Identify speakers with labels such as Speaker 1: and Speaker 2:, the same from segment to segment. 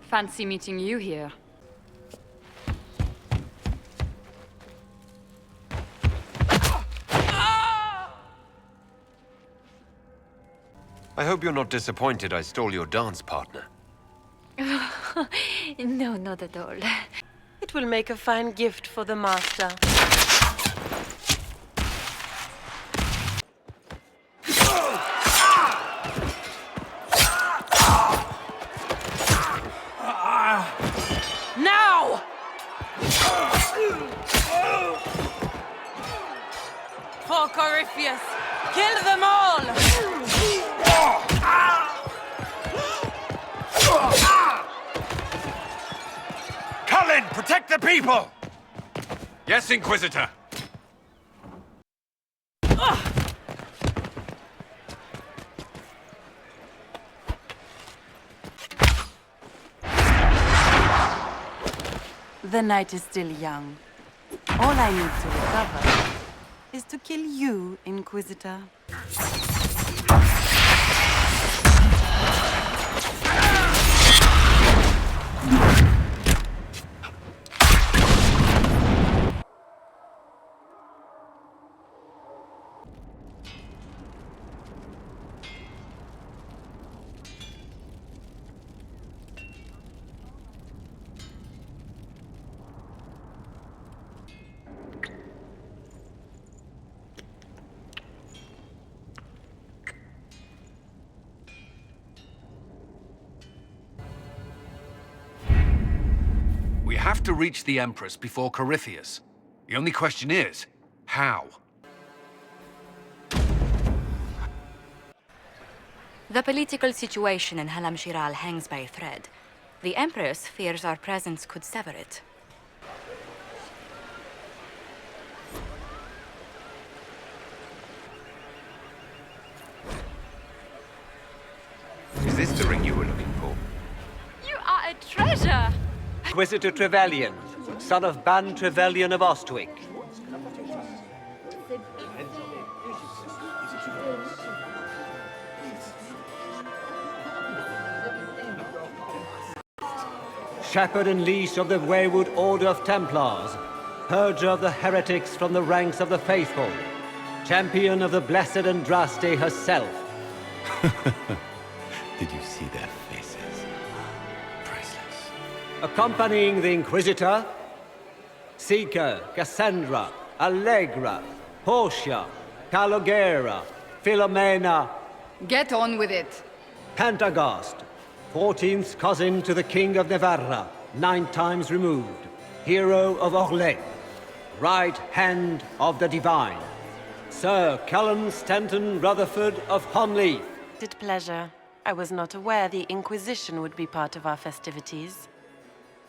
Speaker 1: Fancy meeting you here.
Speaker 2: I hope you're not disappointed I stole your dance partner.
Speaker 1: No, not at all.
Speaker 3: It will make a fine gift for the master. Now! For Corypheus, kill them all!
Speaker 2: Cullen, protect the people! Yes, Inquisitor.
Speaker 3: The night is still young. All I need to recover is to kill you, Inquisitor.
Speaker 4: We have to reach the Empress before Corypheus. The only question is, how?
Speaker 5: The political situation in Halam Shiral hangs by a thread. The Empress fears our presence could sever it.
Speaker 2: Is this the ring you were looking for?
Speaker 1: You are a treasure!
Speaker 6: Inquisitor Trevelyan, son of Ban Trevelyan of Ostwick. Shepherd and leash of the wayward Order of Templars, purger of the heretics from the ranks of the faithful, champion of the blessed Andraste herself.
Speaker 7: Did you see their faces? Priceless.
Speaker 6: Accompanying the Inquisitor, Seeker, Cassandra, Allegra, Portia, Calogera, Philomena,
Speaker 1: Get on with it.
Speaker 6: Pantagast, 14th cousin to the King of Navarra, 9 times removed, hero of Orlais, right hand of the Divine, Sir Callum Stanton Rutherford of Honleith.
Speaker 3: With pleasure. I was not aware the Inquisition would be part of our festivities.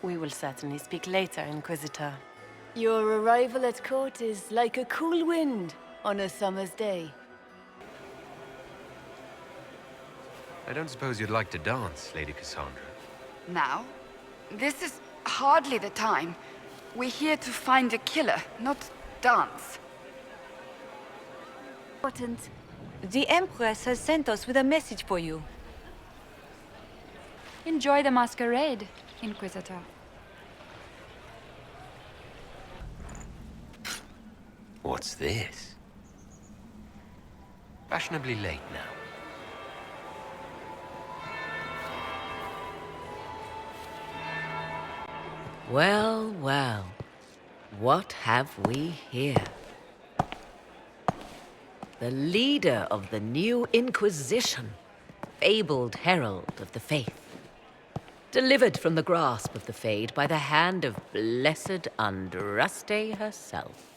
Speaker 3: We will certainly speak later, Inquisitor.
Speaker 8: Your arrival at court is like a cool wind on a summer's day.
Speaker 2: I don't suppose you'd like to dance, Lady Cassandra.
Speaker 1: Now? This is hardly the time. We're here to find a killer, not dance.
Speaker 8: Important.
Speaker 5: The Empress has sent us with a message for you.
Speaker 1: Enjoy the masquerade, Inquisitor.
Speaker 2: What's this? Fashionably late now.
Speaker 9: Well, well. What have we here? The leader of the new Inquisition, fabled herald of the faith. Delivered from the grasp of the Fade by the hand of blessed Andraste herself.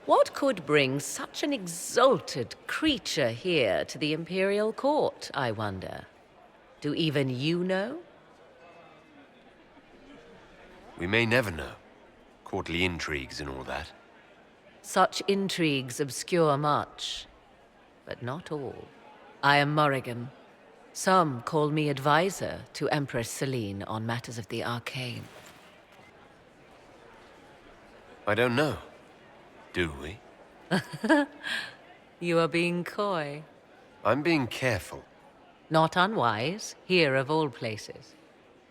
Speaker 9: What could bring such an exalted creature here to the Imperial Court, I wonder? Do even you know?
Speaker 2: We may never know. Courtly intrigues and all that.
Speaker 9: Such intrigues obscure much, but not all. I am Morrigan. Some call me advisor to Empress Celine on matters of the arcane.
Speaker 2: I don't know. Do we?
Speaker 9: You are being coy.
Speaker 2: I'm being careful.
Speaker 9: Not unwise, here of all places.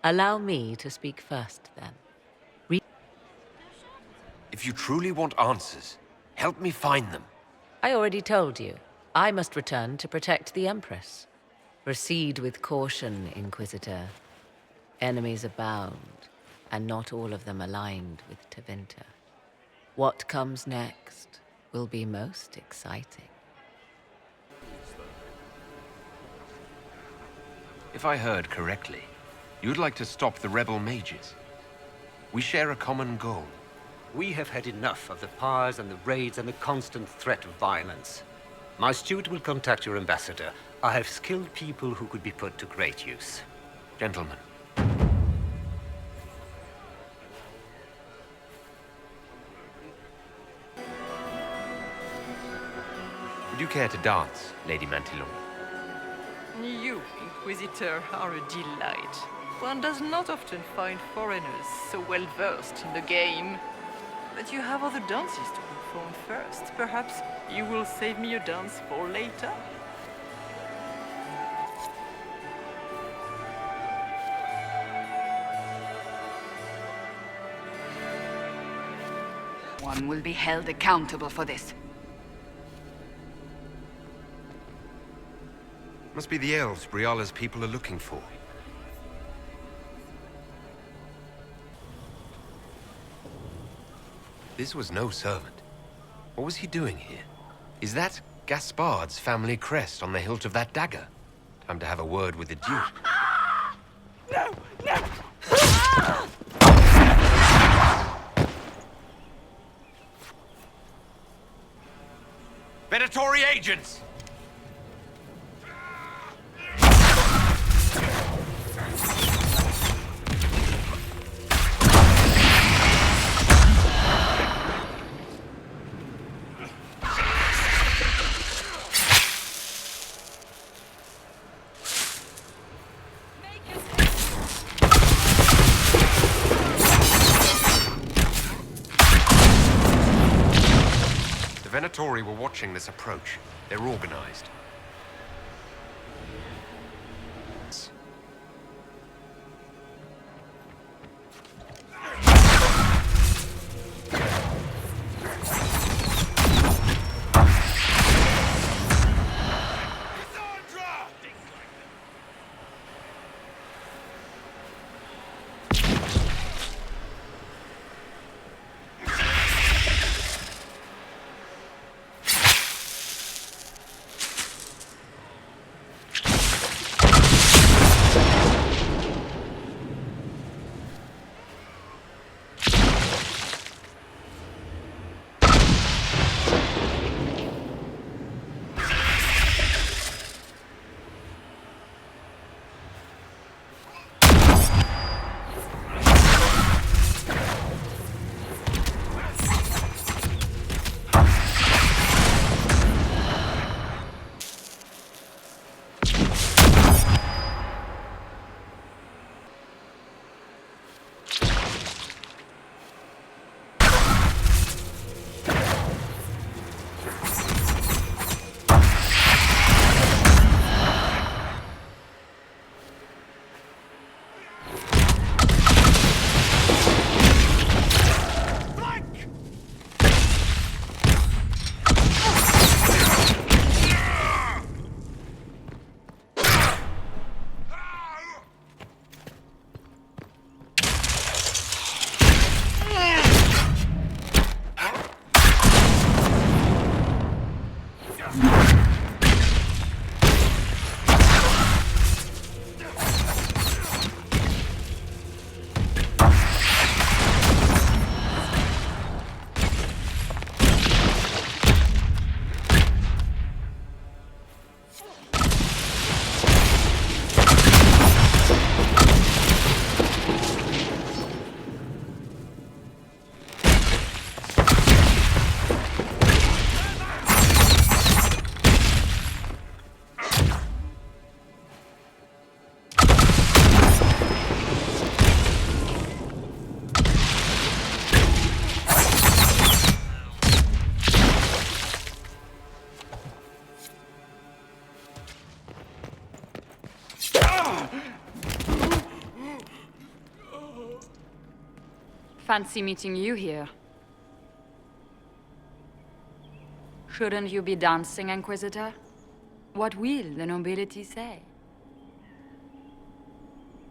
Speaker 9: Allow me to speak first, then.
Speaker 2: If you truly want answers, help me find them.
Speaker 9: I already told you. I must return to protect the Empress. Proceed with caution, Inquisitor. Enemies abound, and not all of them aligned with Tevinter. What comes next will be most exciting.
Speaker 2: If I heard correctly, you'd like to stop the rebel mages. We share a common goal.
Speaker 6: We have had enough of the pyres and the raids and the constant threat of violence. My steward will contact your ambassador. I have skilled people who could be put to great use.
Speaker 2: Gentlemen. Would you care to dance, Lady Mantillon?
Speaker 10: You, Inquisitor, are a delight. One does not often find foreigners so well versed in the game. But you have other dances to perform first. Perhaps you will save me a dance for later?
Speaker 1: One will be held accountable for this.
Speaker 2: Must be the elves Briala's people are looking for. This was no servant. What was he doing here? Is that Gaspard's family crest on the hilt of that dagger? Time to have a word with the Duke.
Speaker 10: No! No!
Speaker 2: Venatori agents! The Venatori were watching this approach. They're organized.
Speaker 1: Fancy meeting you here. Shouldn't you be dancing, Inquisitor? What will the nobility say?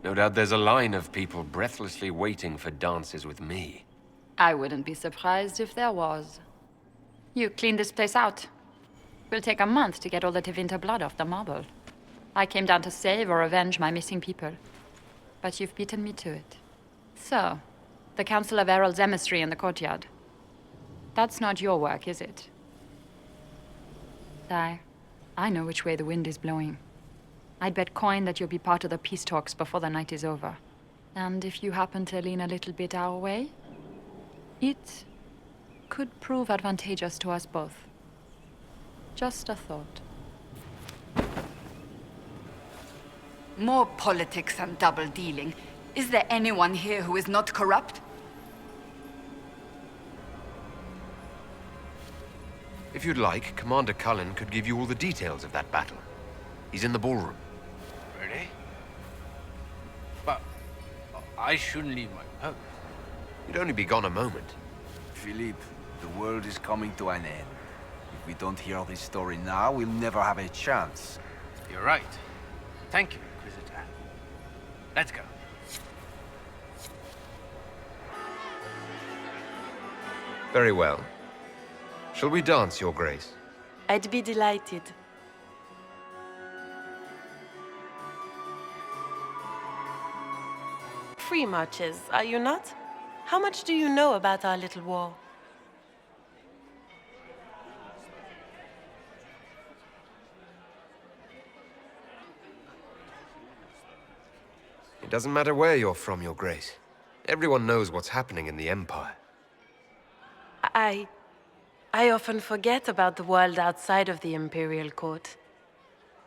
Speaker 2: No doubt there's a line of people breathlessly waiting for dances with me.
Speaker 1: I wouldn't be surprised if there was. You cleaned this place out. Will take a month to get all the Tevinter blood off the marble. I came down to save or avenge my missing people. But you've beaten me to it. So, the Council of Herald's emissary in the courtyard. That's not your work, is it? I know which way the wind is blowing. I'd bet coin that you'll be part of the peace talks before the night is over. And if you happen to lean a little bit our way, it could prove advantageous to us both. Just a thought. More politics and double-dealing. Is there anyone here who is not corrupt?
Speaker 2: If you'd like, Commander Cullen could give you all the details of that battle. He's in the ballroom.
Speaker 4: Really? But I shouldn't leave my post.
Speaker 2: You'd only be gone a moment.
Speaker 7: Philippe, the world is coming to an end. If we don't hear this story now, we'll never have a chance.
Speaker 4: You're right. Thank you, Inquisitor. Let's go.
Speaker 2: Very well. Shall we dance, Your Grace?
Speaker 3: I'd be delighted. Free marches, are you not? How much do you know about our little war?
Speaker 2: It doesn't matter where you're from, Your Grace. Everyone knows what's happening in the Empire.
Speaker 3: I often forget about the world outside of the Imperial Court.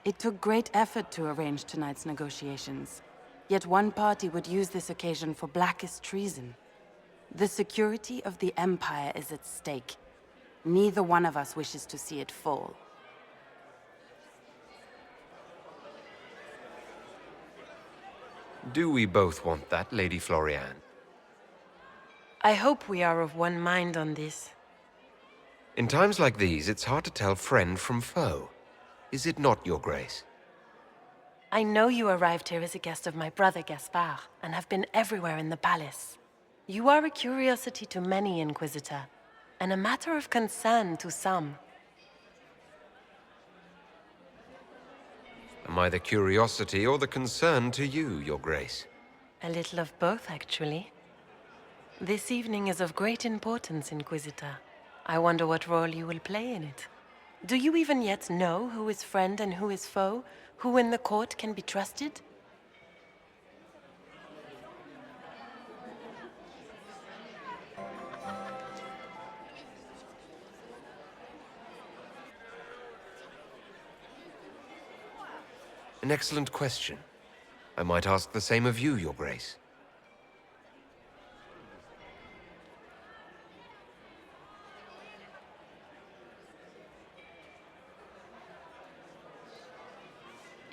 Speaker 3: It took great effort to arrange tonight's negotiations. Yet one party would use this occasion for blackest treason. The security of the Empire is at stake. Neither one of us wishes to see it fall.
Speaker 2: Do we both want that, Lady Florian?
Speaker 3: I hope we are of one mind on this.
Speaker 2: In times like these, it's hard to tell friend from foe. Is it not, Your Grace?
Speaker 3: I know you arrived here as a guest of my brother Gaspard, and have been everywhere in the palace. You are a curiosity to many, Inquisitor, and a matter of concern to some.
Speaker 2: Am I the curiosity or the concern to you, Your Grace?
Speaker 3: A little of both, actually. This evening is of great importance, Inquisitor. I wonder what role you will play in it. Do you even yet know who is friend and who is foe? Who in the court can be trusted?
Speaker 2: An excellent question. I might ask the same of you, Your Grace.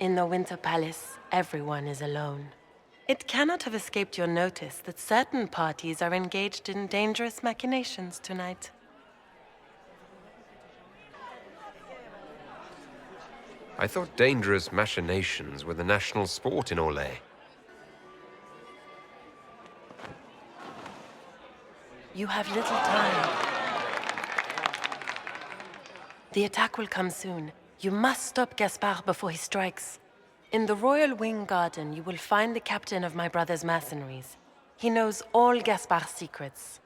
Speaker 3: In the Winter Palace, everyone is alone. It cannot have escaped your notice that certain parties are engaged in dangerous machinations tonight.
Speaker 2: I thought dangerous machinations were the national sport in Orlais.
Speaker 3: You have little time. The attack will come soon. You must stop Gaspard before he strikes. In the Royal Wing Garden, you will find the captain of my brother's mercenaries. He knows all Gaspard's secrets.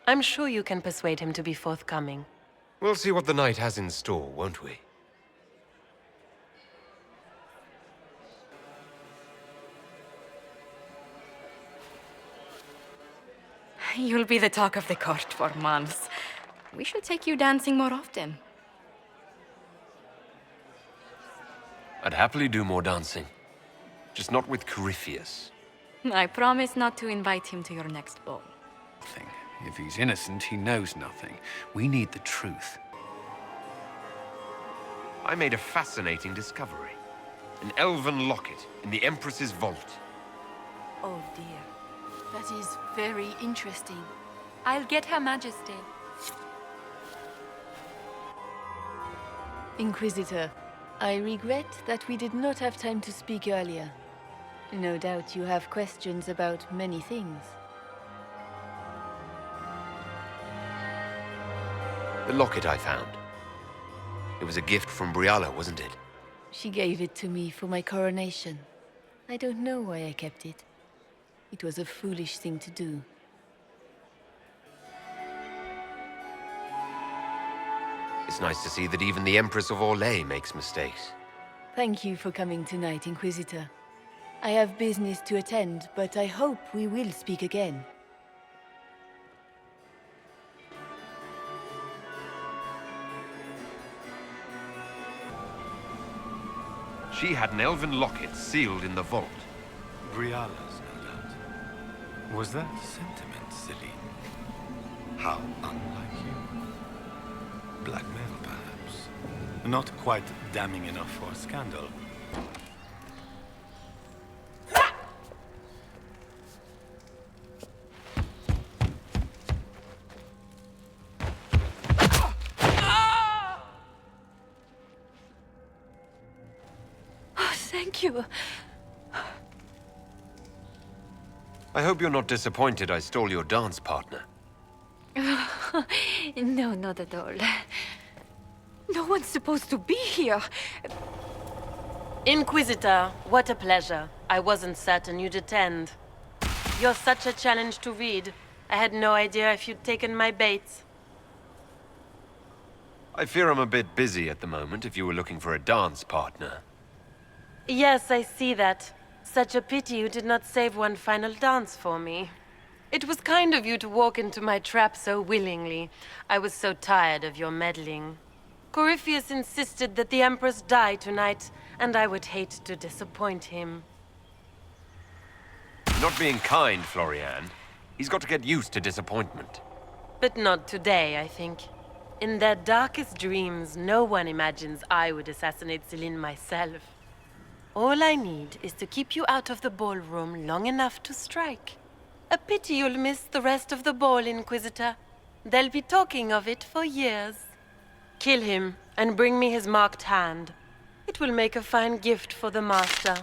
Speaker 3: I'm sure you can persuade him to be forthcoming.
Speaker 2: We'll see what the night has in store, won't we?
Speaker 5: You'll be the talk of the court for months. We should take you dancing more often.
Speaker 2: I'd happily do more dancing. Just not with Corypheus.
Speaker 5: I promise not to invite him to your next ball.
Speaker 4: Nothing. If he's innocent, he knows nothing. We need the truth.
Speaker 2: I made a fascinating discovery. An elven locket in the Empress's vault.
Speaker 5: Oh dear.
Speaker 8: That is very interesting.
Speaker 1: I'll get Her Majesty.
Speaker 8: Inquisitor, I regret that we did not have time to speak earlier. No doubt you have questions about many things.
Speaker 2: The locket I found. It was a gift from Briala, wasn't it?
Speaker 8: She gave it to me for my coronation. I don't know why I kept it. It was a foolish thing to do.
Speaker 2: It's nice to see that even the Empress of Orlais makes mistakes.
Speaker 8: Thank you for coming tonight, Inquisitor. I have business to attend, but I hope we will speak again.
Speaker 2: She had an elven locket sealed in the vault.
Speaker 11: Briala's, no doubt. Was that sentiment, Celine? How unlike you. Blackmail, perhaps. Not quite damning enough for a scandal.
Speaker 1: Thank you.
Speaker 2: I hope you're not disappointed I stole your dance partner.
Speaker 1: No, not at all. No one's supposed to be here.
Speaker 3: Inquisitor, what a pleasure. I wasn't certain you'd attend. You're such a challenge to read. I had no idea if you'd taken my bait.
Speaker 2: I fear I'm a bit busy at the moment if you were looking for a dance partner.
Speaker 3: Yes, I see that. Such a pity you did not save one final dance for me. It was kind of you to walk into my trap so willingly. I was so tired of your meddling. Corypheus insisted that the Empress die tonight, and I would hate to disappoint him.
Speaker 2: You're not being kind, Florian. He's got to get used to disappointment.
Speaker 3: But not today, I think. In their darkest dreams, no one imagines I would assassinate Celine myself. All I need is to keep you out of the ballroom long enough to strike. A pity you'll miss the rest of the ball, Inquisitor. They'll be talking of it for years. Kill him, and bring me his marked hand. It will make a fine gift for the Master.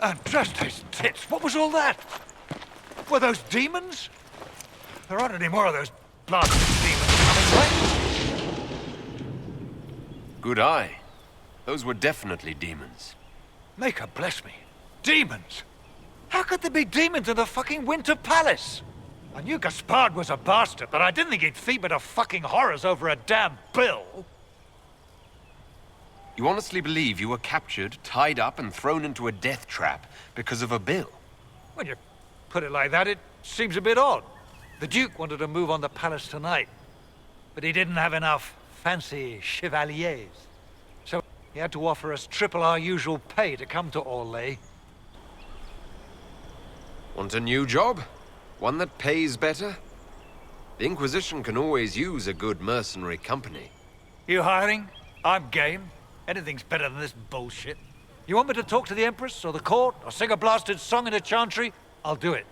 Speaker 12: And just his tits, what was all that? Were those demons? There aren't any more of those blasted demons coming, right?
Speaker 2: Good eye. Those were definitely demons.
Speaker 12: Maker bless me. Demons? How could there be demons in the fucking Winter Palace? I knew Gaspard was a bastard, but I didn't think he'd feed me to fucking horrors over a damn bill.
Speaker 2: You honestly believe you were captured, tied up, and thrown into a death trap because of a bill?
Speaker 12: When you put it like that, it seems a bit odd. The Duke wanted to move on the palace tonight, but he didn't have enough fancy chevaliers. So he had to offer us triple our usual pay to come to Orlais.
Speaker 2: Want a new job? One that pays better? The Inquisition can always use a good mercenary company.
Speaker 12: You hiring? I'm game. Anything's better than this bullshit. You want me to talk to the Empress, or the court, or sing a blasted song in a chantry? I'll do it.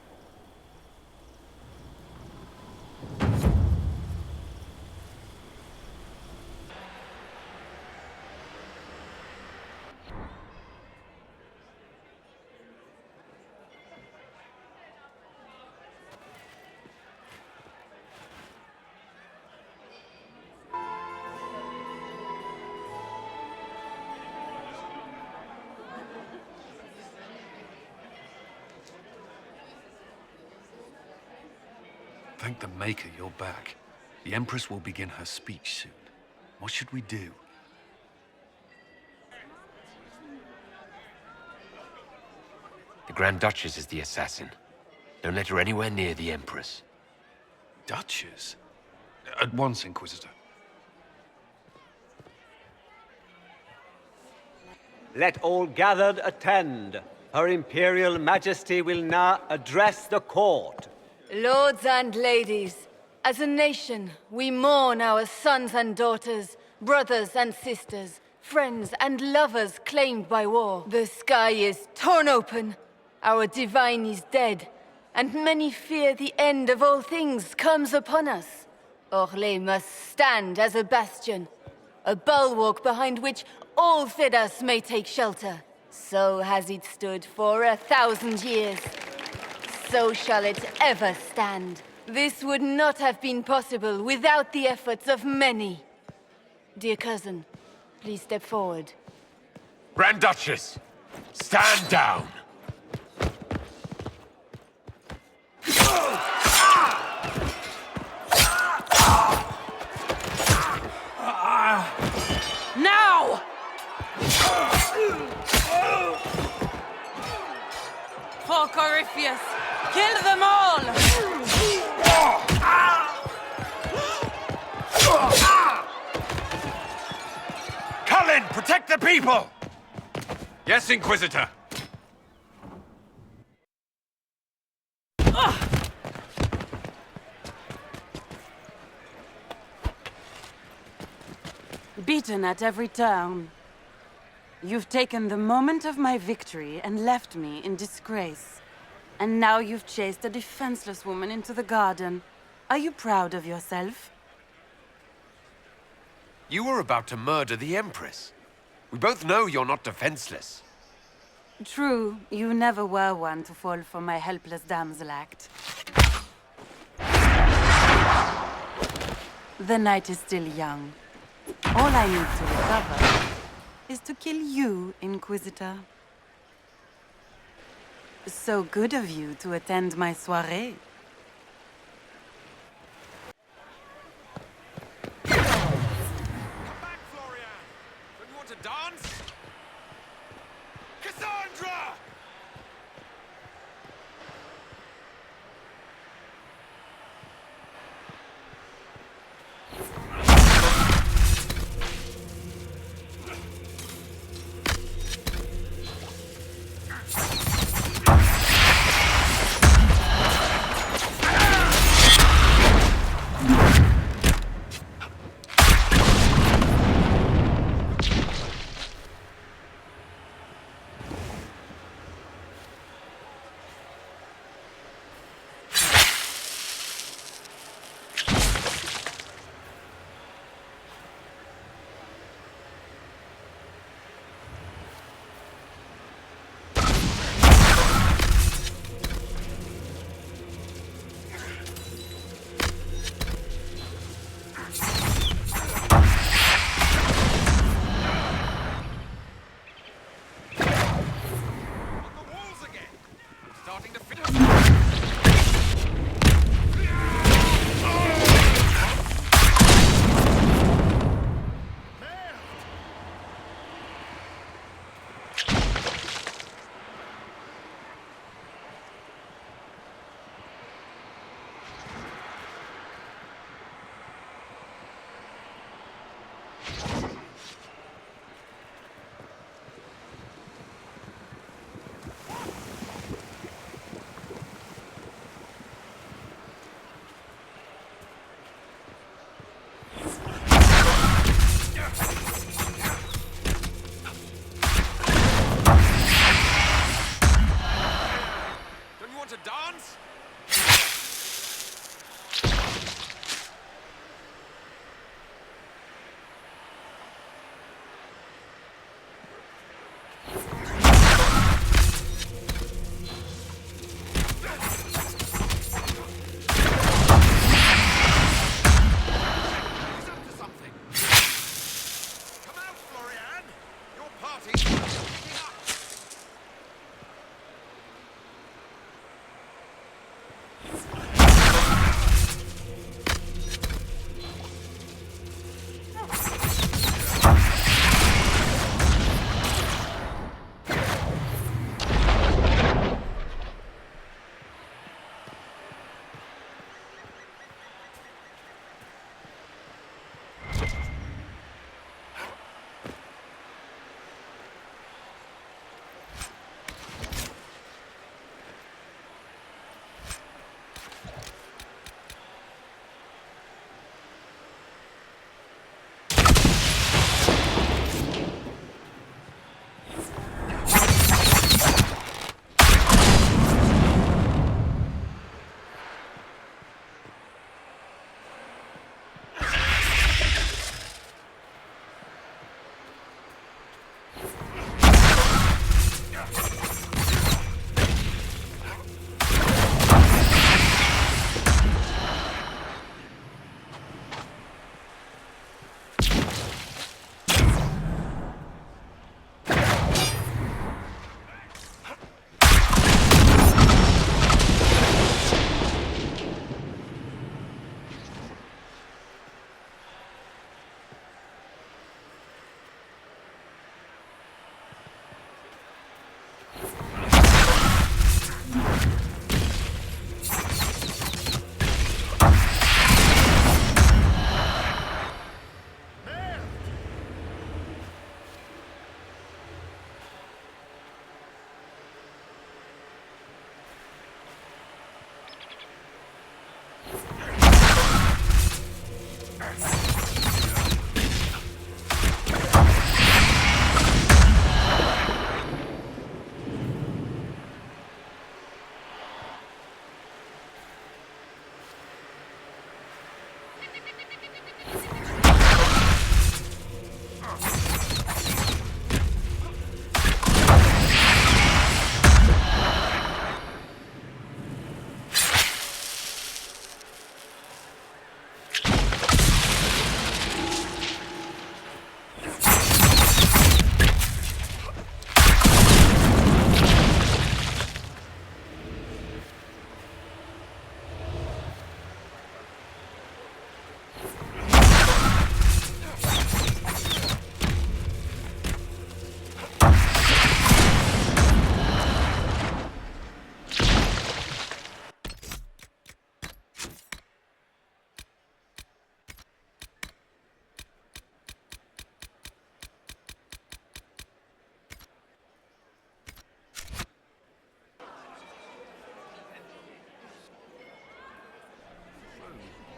Speaker 4: Thank the Maker you're back. The Empress will begin her speech soon. What should we do?
Speaker 2: The Grand Duchess is the assassin. Don't let her anywhere near the Empress.
Speaker 4: Duchess? At once, Inquisitor.
Speaker 6: Let all gathered attend. Her Imperial Majesty will now address the court.
Speaker 8: Lords and ladies, as a nation, we mourn our sons and daughters, brothers and sisters, friends and lovers claimed by war. The sky is torn open, our divine is dead, and many fear the end of all things comes upon us. Orlais must stand as a bastion, a bulwark behind which all Thedas may take shelter. So has it stood for 1,000 years. So shall it ever stand. This would not have been possible without the efforts of many. Dear cousin, please step forward.
Speaker 2: Grand Duchess, stand down!
Speaker 3: Now! For Corypheus, kill them all!
Speaker 2: Cullen, protect the people!
Speaker 4: Yes, Inquisitor.
Speaker 3: Beaten at every turn. You've taken the moment of my victory and left me in disgrace. And now you've chased a defenseless woman into the garden. Are you proud of yourself?
Speaker 2: You were about to murder the Empress. We both know you're not defenseless.
Speaker 3: True, you never were one to fall for my helpless damsel act. The night is still young. All I need to recover is to kill you, Inquisitor. So good of you to attend my soirée.
Speaker 2: Don't you want to dance? Cassandra!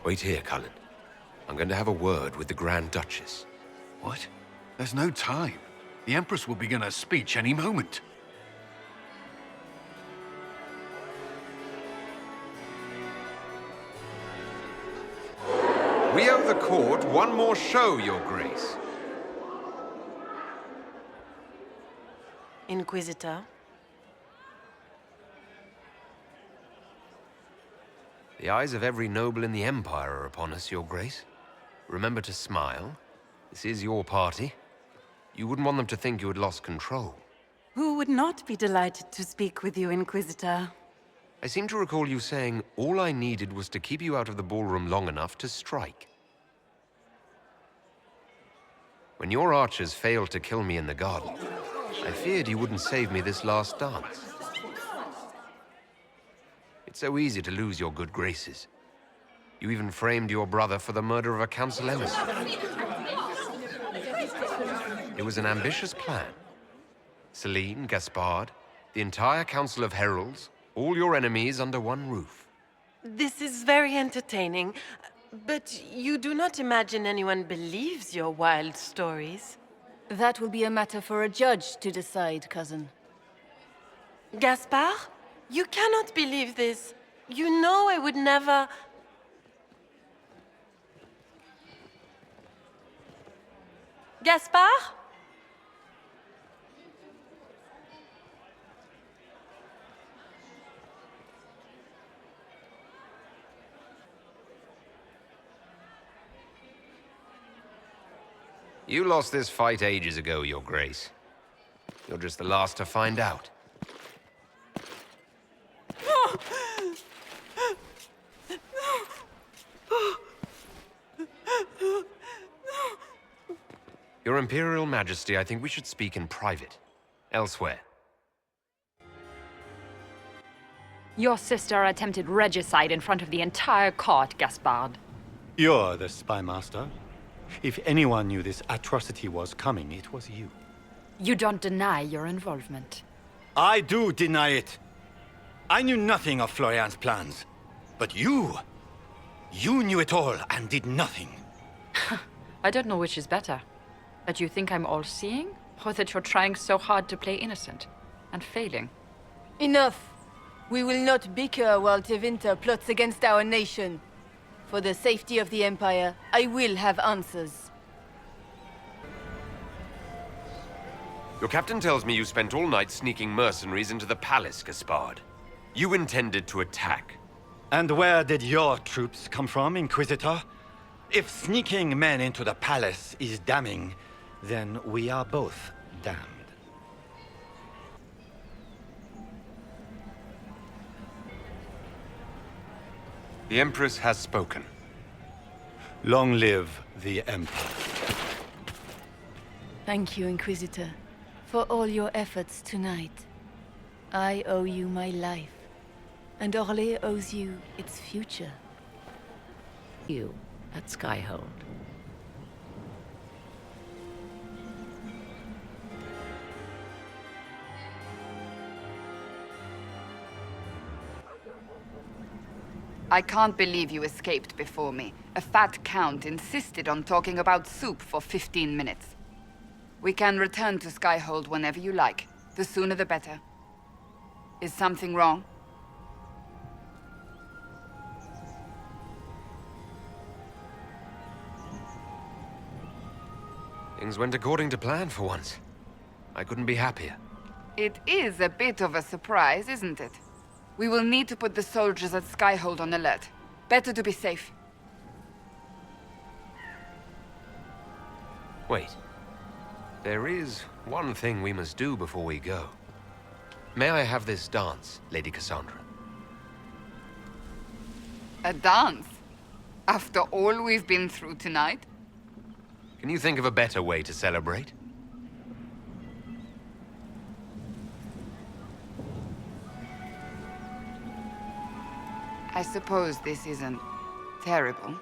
Speaker 2: Wait here, Cullen. I'm going to have a word with the Grand Duchess.
Speaker 4: What? There's no time. The Empress will begin her speech any moment.
Speaker 2: We owe the court one more show, Your Grace.
Speaker 3: Inquisitor?
Speaker 2: The eyes of every noble in the Empire are upon us, Your Grace. Remember to smile. This is your party. You wouldn't want them to think you had lost control.
Speaker 3: Who would not be delighted to speak with you, Inquisitor?
Speaker 2: I seem to recall you saying all I needed was to keep you out of the ballroom long enough to strike. When your archers failed to kill me in the garden, I feared you wouldn't save me this last dance. It's so easy to lose your good graces. You even framed your brother for the murder of a council emissary. It was an ambitious plan. Celine, Gaspard, the entire Council of Heralds, all your enemies under one roof.
Speaker 3: This is very entertaining, but you do not imagine anyone believes your wild stories?
Speaker 8: That will be a matter for a judge to decide, cousin.
Speaker 3: Gaspard? You cannot believe this. You know I would never... Gaspard?
Speaker 2: You lost this fight ages ago, Your Grace. You're just the last to find out. Your Imperial Majesty, I think we should speak in private. Elsewhere.
Speaker 1: Your sister attempted regicide in front of the entire court, Gaspard.
Speaker 11: You're the spy master. If anyone knew this atrocity was coming, it was you.
Speaker 1: You don't deny your involvement.
Speaker 11: I do deny it. I knew nothing of Florian's plans. But you knew it all and did nothing.
Speaker 1: I don't know which is better. That you think I'm all-seeing, or that you're trying so hard to play innocent and failing?
Speaker 8: Enough! We will not bicker while Tevinter plots against our nation. For the safety of the Empire, I will have answers.
Speaker 2: Your captain tells me you spent all night sneaking mercenaries into the palace, Gaspard. You intended to attack.
Speaker 11: And where did your troops come from, Inquisitor? If sneaking men into the palace is damning, then we are both damned.
Speaker 2: The Empress has spoken.
Speaker 11: Long live the Empire.
Speaker 8: Thank you, Inquisitor, for all your efforts tonight. I owe you my life, and Orlais owes you its future.
Speaker 9: You at Skyhold.
Speaker 13: I can't believe you escaped before me. A fat count insisted on talking about soup for 15 minutes. We can return to Skyhold whenever you like. The sooner the better. Is something wrong?
Speaker 2: Things went according to plan for once. I couldn't be happier.
Speaker 13: It is a bit of a surprise, isn't it? We will need to put the soldiers at Skyhold on alert. Better to be safe.
Speaker 2: Wait. There is one thing we must do before we go. May I have this dance, Lady Cassandra?
Speaker 13: A dance? After all we've been through tonight?
Speaker 2: Can you think of a better way to celebrate?
Speaker 13: I suppose this isn't terrible.